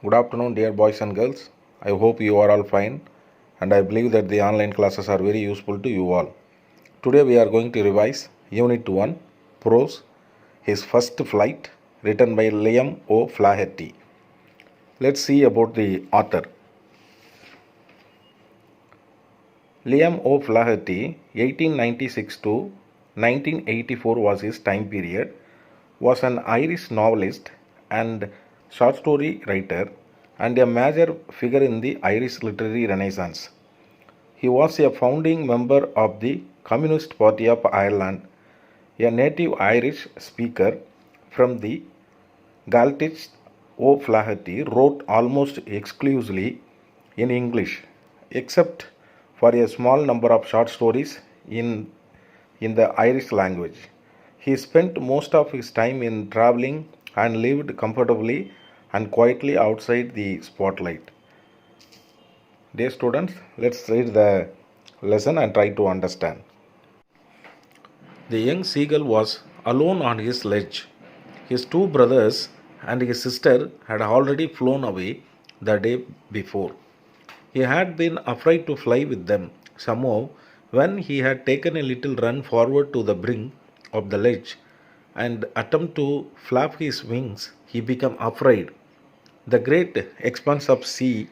Good afternoon, dear boys and girls. I hope you are all fine, and I believe that the online classes are very useful to you all. Today we are going to revise Unit 1 Prose, His First Flight, written by Liam O'Flaherty. Let's see about the author. Liam O'Flaherty, 1896 to 1984 was his time period, was an Irish novelist and short story writer and a major figure in the Irish literary renaissance. He was a founding member of the Communist Party of Ireland, a native Irish speaker from the Gaeltacht. O'Flaherty wrote almost exclusively in English, except for a small number of short stories in the Irish language. He spent most of his time in traveling and lived comfortably and quietly outside the spotlight. Dear students, let's read the lesson and try to understand. The young seagull was alone on his ledge. His two brothers and his sister had already flown away the day before. He had been afraid to fly with them. Somehow, when he had taken a little run forward to the brink of the ledge and attempted to flap his wings, he became afraid. The great expanse of sea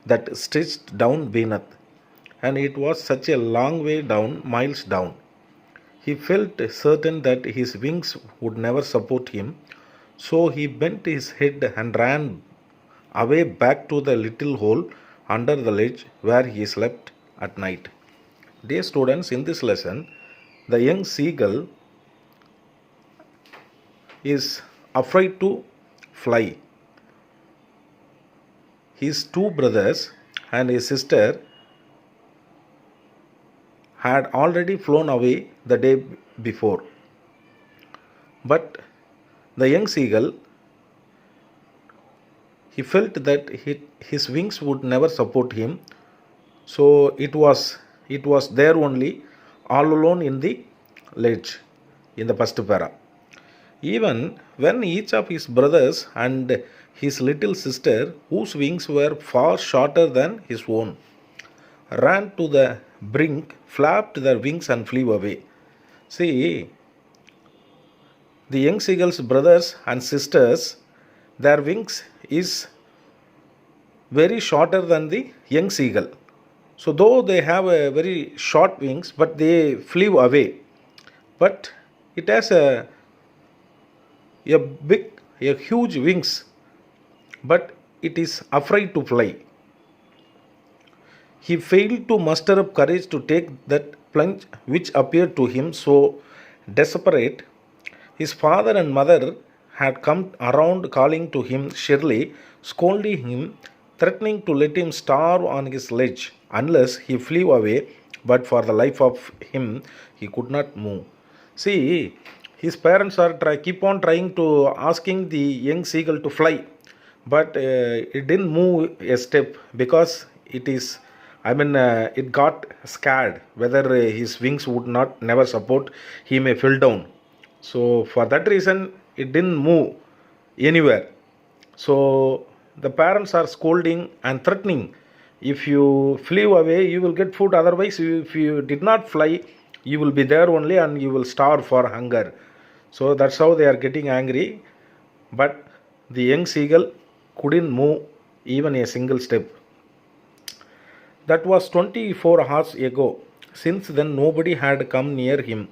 that stretched down beneath, and it was such a long way down, miles down. He felt certain that his wings would never support him, so he bent his head and ran away back to the little hole under the ledge where he slept at night. Dear students, in this lesson, the young seagull is afraid to fly. His two brothers and his sister had already flown away the day before. But the young seagull, he felt that his wings would never support him, so it was there only, all alone in the ledge, in the first para. Even when each of his brothers and his little sister, whose wings were far shorter than his own, ran to the brink, flapped their wings and flew away. See, the young seagull's brothers and sisters, their wings is very shorter than the young seagull. So though they have a very short wings, but they flew away. But it has a huge wings, but it is afraid to fly. He failed to muster up courage to take that plunge which appeared to him so desperate. His father and mother had come around calling to him shrilly, scolding him, threatening to let him starve on his ledge unless he flew away, but for the life of him he could not move. See, his parents are keep on trying to asking the young seagull to fly, but it didn't move a step because it got scared whether his wings would not never support, he may fall down. So for that reason it didn't move anywhere. So the parents are scolding and threatening, if you flew away you will get food, otherwise if you did not fly you will be there only and you will starve for hunger. So that's how they are getting angry. But the young seagull couldn't move even a single step. That was 24 hours ago. Since then nobody had come near him.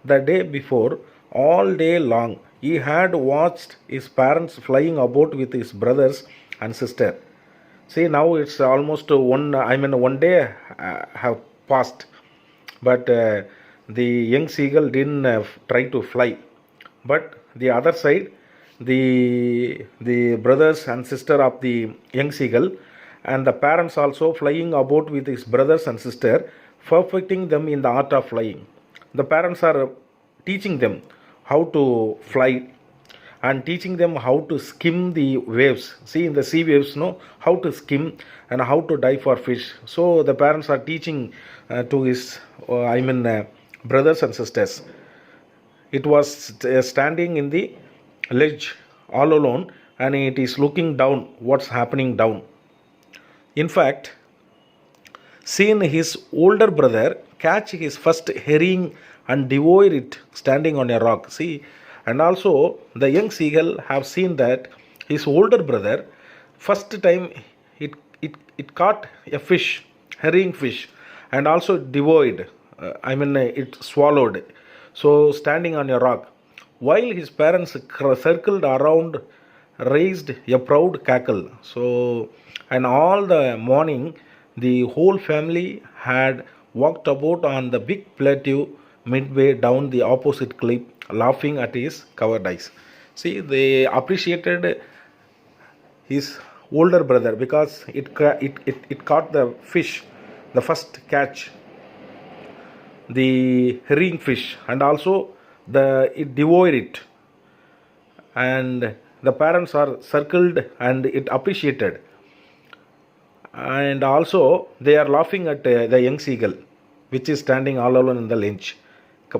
The day before, all day long, he had watched his parents flying about with his brothers and sister. See, now it's almost one day have passed, but the young seagull didn't try to fly. But the other side, the brothers and sister of the young seagull and the parents also flying about with his brothers and sister, perfecting them in the art of flying. The parents are teaching them how to fly and teaching them how to skim the waves. See, in the sea waves, how to skim and how to dive for fish. So the parents are teaching to his brothers and sisters. It was standing in the ledge all alone and it is looking down what's happening down. In fact, seeing his older brother catch his first herring and devour it standing on a rock. See, and also the young seagull have seen that his older brother first time it caught a fish, herring fish, and also devoured. It swallowed. So standing on a rock, while his parents circled around, raised a proud cackle. So, and all the morning, the whole family had walked about on the big plateau midway down the opposite cliff, laughing at his cowardice. See, they appreciated his older brother because it caught the fish, the first catch, the herring fish, and also it devoured it, and the parents are circled and it appreciated, and also they are laughing at the young seagull which is standing all alone in the ledge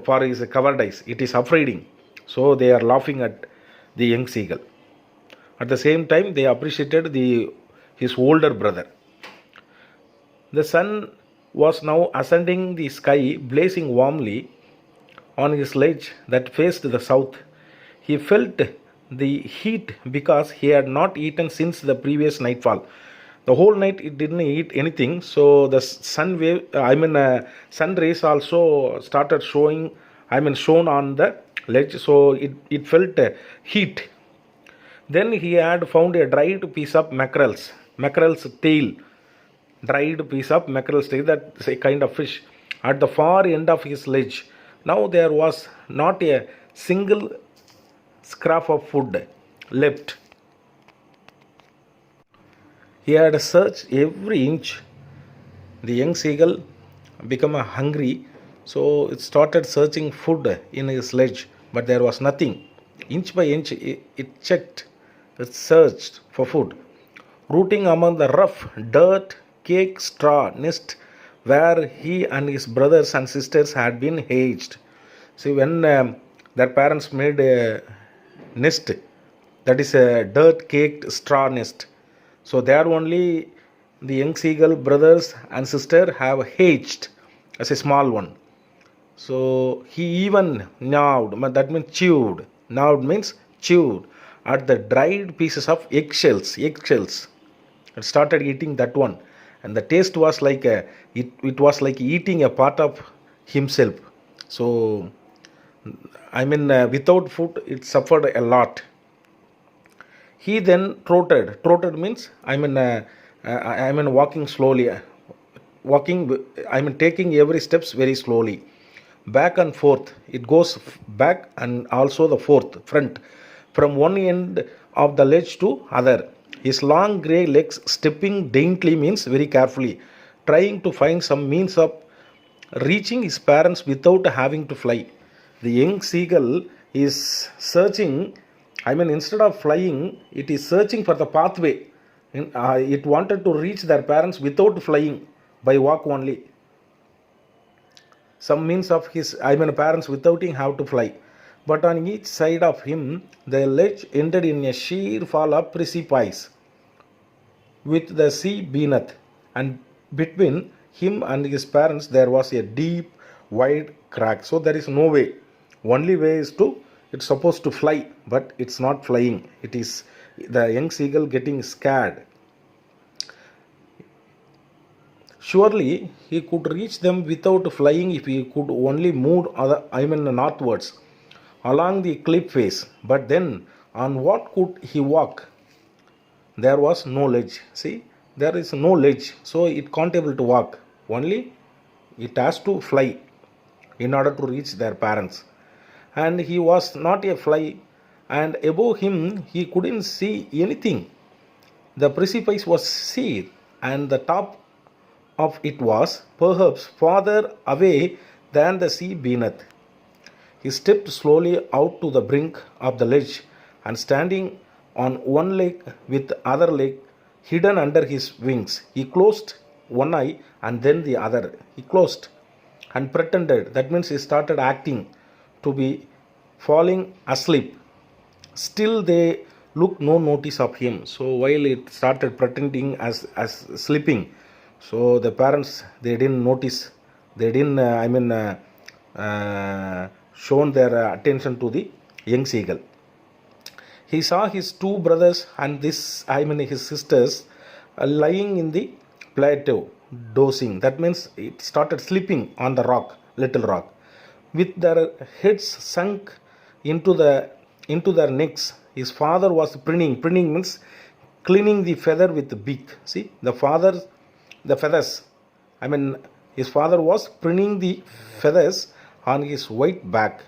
for his cowardice. It is afraiding, so they are laughing at the young seagull. At the same time, they appreciated his older brother. The sun was now ascending the sky, blazing warmly on his ledge that faced the south. He felt the heat because he had not eaten since the previous nightfall. The whole night it didn't eat anything, so the sun rays also started shown on the ledge, so it felt heat. Then he had found a dried piece of mackerel's tail, dried piece of mackerel's tail, that's a kind of fish, at the far end of his ledge. Now there was not a single scrap of food left. He had searched every inch. The young seagull became hungry, so it started searching food in his ledge, but there was nothing. Inch by inch, it checked, it searched for food, rooting among the rough dirt, cake, straw nest where he and his brothers and sisters had been hatched. See, when their parents made a nest, that is a dirt caked straw nest. So there only the young seagull brothers and sister have hatched as a small one. So he even gnawed, that means chewed. Gnawed means chewed at the dried pieces of eggshells. It started eating that one, and the taste was like it was like eating a part of himself. So without food, it suffered a lot. He then trotted. Trotted means walking slowly. Taking every steps very slowly. Back and forth. It goes back and also the front. From one end of the ledge to other. His long grey legs stepping daintily means very carefully. Trying to find some means of reaching his parents without having to fly. The young seagull is searching. Instead of flying, it is searching for the pathway. It wanted to reach their parents without flying, by walk only. Some means of his parents without him have to fly. But on each side of him, the ledge ended in a sheer fall of precipice, with the sea beneath, and between him and his parents there was a deep, wide crack. So there is no way. Only way is it's supposed to fly, but it's not flying. It is the young seagull getting scared. Surely he could reach them without flying if he could only move northwards along the cliff face. But then on what could he walk? There was no ledge. See, there is no ledge, so it can't able to walk. Only it has to fly in order to reach their parents. And he was not a fly, and above him he couldn't see anything. The precipice was sheer, and the top of it was perhaps farther away than the sea beneath. He stepped slowly out to the brink of the ledge, and standing on one leg with the other leg hidden under his wings, he closed one eye and then the other. He closed and pretended, that means he started acting to be falling asleep. Still they look no notice of him. So while it started pretending as sleeping, so the parents, they didn't notice, they didn't shown their attention to the young seagull. He saw his two brothers and his sisters lying in the plateau, dozing. That means it started sleeping on the rock, little rock, with their heads sunk into their necks. His father was pruning. Pruning means cleaning the feather with the beak. See, the feathers. His father was pruning the feathers on his white back.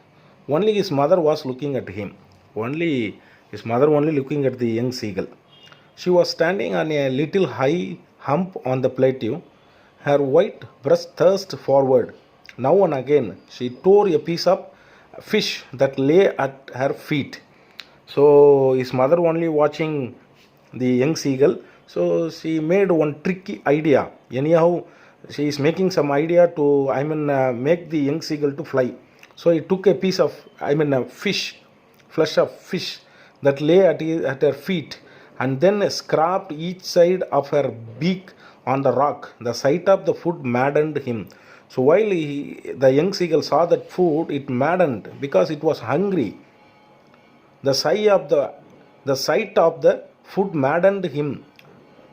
Only his mother was looking at him. Only looking at the young seagull. She was standing on a little high hump on the plateau, her white breast thrust forward. Now and again, she tore a piece of fish that lay at her feet. So his mother only watching the young seagull. So she made one tricky idea. Anyhow, she is making some idea to make the young seagull to fly. So he took a piece of a fish, flesh of fish that lay at her feet, and then scraped each side of her beak on the rock. The sight of the food maddened him. So while the young seagull saw that food, it maddened because it was hungry. The sight of the food maddened him.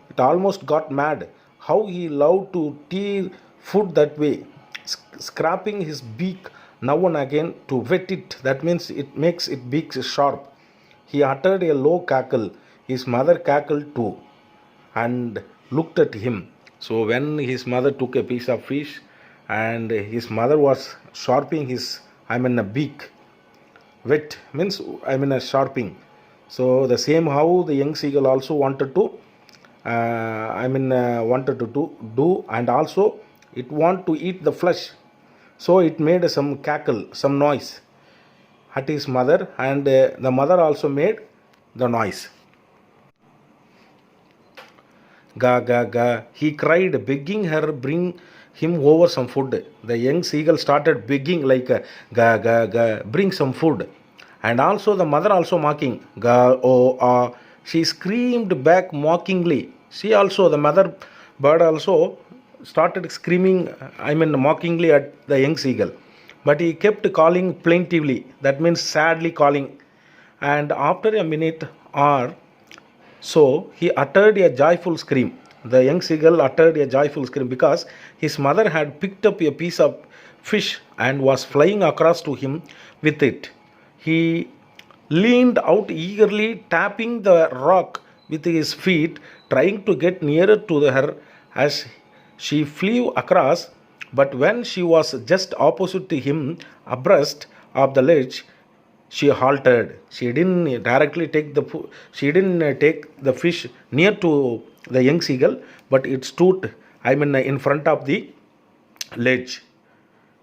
It almost got mad. How he loved to tear food that way, scraping his beak now and again to wet it. That means it makes its beak sharp. He uttered a low cackle. His mother cackled too and looked at him. So when his mother took a piece of fish and his mother was sharpening his a beak, wet means a sharpening. So the same how the young seagull also wanted to do, and also it want to eat the flesh. So it made some cackle, some noise at his mother, and the mother also made the noise. Ga ga ga, he cried, begging her bring him over some food. The young seagull started begging like ga ga ga, bring some food. And also the mother also mocking, ga oh ah. She screamed back mockingly. She also, the mother bird also started screaming, mockingly at the young seagull. But he kept calling plaintively, that means sadly calling. And after a minute or so, he uttered a joyful scream. The young seagull uttered a joyful scream because his mother had picked up a piece of fish and was flying across to him with it. He leaned out eagerly, tapping the rock with his feet, trying to get nearer to her as she flew across. But when she was just opposite to him, abreast of the ledge, she halted. She didn't directly take the fish near to the young seagull, but it stood in front of the ledge.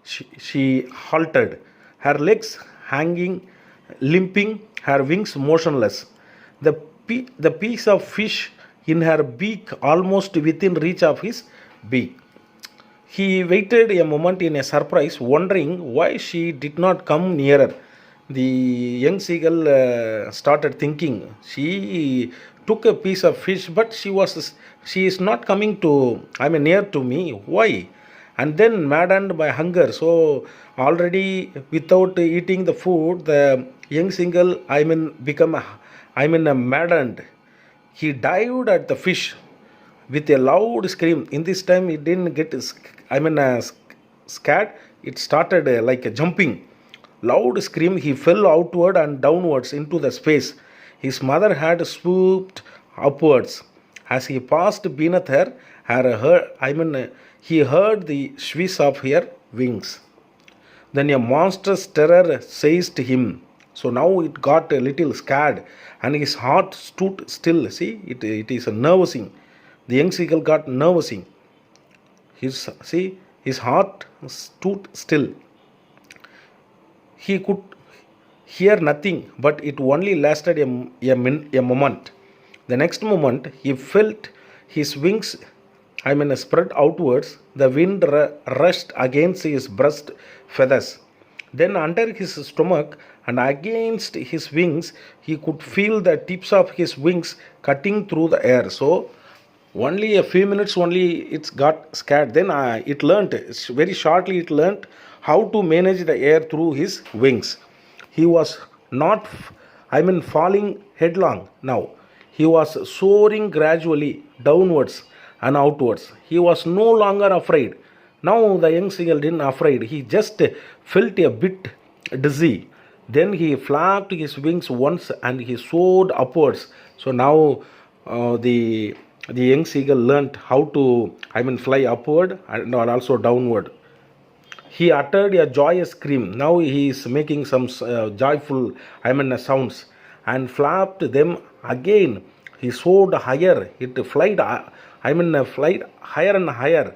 She halted, her legs hanging, limping, her wings motionless. The piece of fish in her beak almost within reach of his beak. He waited a moment in a surprise, wondering why she did not come nearer. The young seagull started thinking, she took a piece of fish, but she is not coming to near to me. Why? And then maddened by hunger, so already without eating the food, the young seagull become maddened. He dived at the fish with a loud scream. In this time, it didn't get scared. It started like a jumping. Loud scream. He fell outward and downwards into the space. His mother had swooped upwards. As he passed beneath her, he heard the swish of her wings. Then a monstrous terror seized him. So now it got a little scared, and his heart stood still. See, it is a nervousing. The young seagull got nervousing. His heart stood still. He could hear nothing, but it only lasted a moment. The next moment, he felt his wings spread outwards. The wind rushed against his breast feathers. Then under his stomach and against his wings he could feel the tips of his wings cutting through the air. So only a few minutes only it got scared. Then it learnt, very shortly it learnt how to manage the air through his wings. He was not, falling headlong now. He was soaring gradually downwards and outwards. He was no longer afraid. Now the young seagull didn't afraid. He just felt a bit dizzy. Then he flapped his wings once and he soared upwards. So now the young seagull learnt how to fly upward and also downward. He uttered a joyous scream. Now he is making some joyful sounds and flapped them again. He soared higher. It flied higher and higher.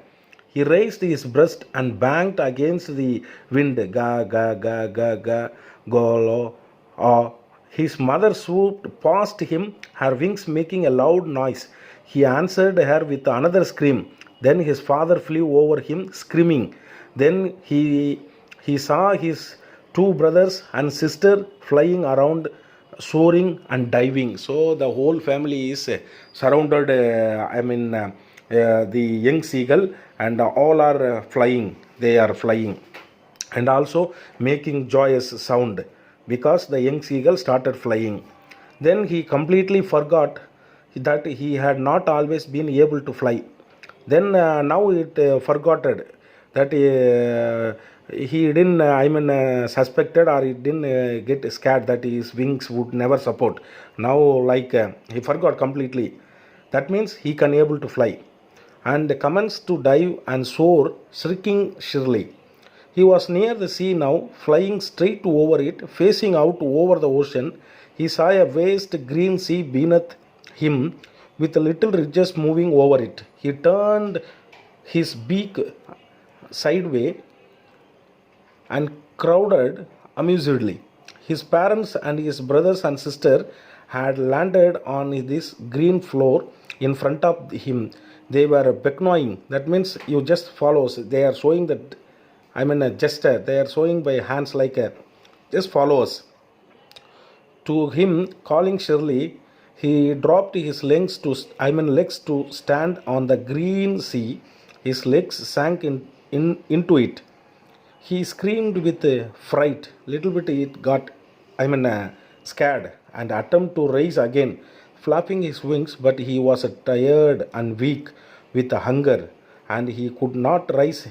He raised his breast and banged against the wind. Ga ga ga ga ga golo. His mother swooped past him, her wings making a loud noise. He answered her with another scream. Then his father flew over him, screaming. Then he saw his two brothers and sister flying around, soaring and diving. So the whole family is surrounded. The young seagull, and all are flying. They are flying and also making joyous sound because the young seagull started flying. Then he completely forgot that he had not always been able to fly. Then now it forgot that he didn't suspected, or he didn't get scared that his wings would never support. Now he forgot completely. That means he can able to fly and commenced to dive and soar, shrieking shrilly. He was near the sea now, flying straight over it, facing out over the ocean. He saw a vast green sea beneath him with little ridges moving over it. He turned his beak sideways and crowded amusedly. His parents and his brothers and sister had landed on this green floor in front of him. They were beckoning. That means you just follows. They are showing that a gesture. They are showing by hands like a just follow us. To him, calling shrilly, he dropped his legs to stand on the green sea. His legs sank into it. He screamed with fright. Little bit it got scared and attempted to rise again, flapping his wings, but he was tired and weak with hunger, and he could not rise,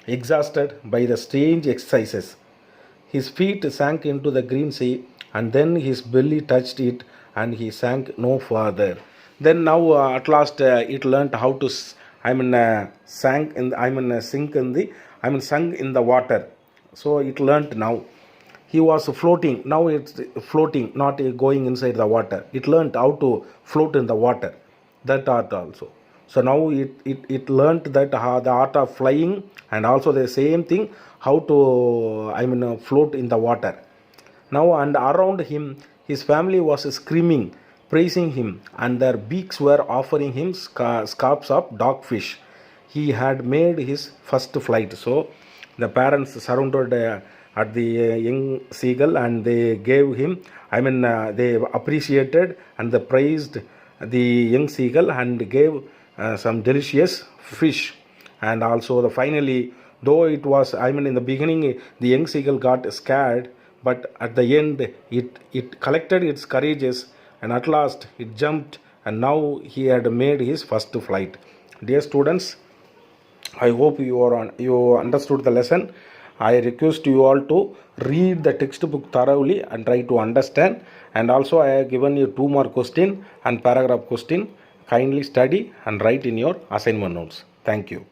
exhausted by the strange exercises. His feet sank into the green sea, and then his belly touched it, and he sank no further. Then now at last it learnt how to sank in sink in the sunk in the water. So it learnt now. He was floating. Now it's floating, not going inside the water. It learnt how to float in the water. That art also. So now it learnt that the art of flying, and also the same thing how to float in the water. Now and around him his family was screaming, praising him, and their beaks were offering him scraps of dogfish. He had made his first flight. So the parents surrounded at the young seagull, and they gave him they appreciated and they praised the young seagull and gave some delicious fish. And also finally, though it was in the beginning the young seagull got scared, but at the end it collected its courages, and at last it jumped, and now he had made his first flight. Dear students, I hope you understood the lesson. I request you all to read the textbook thoroughly and try to understand. And also I have given you 2 more question and paragraph question. Kindly study and write in your assignment notes. Thank you.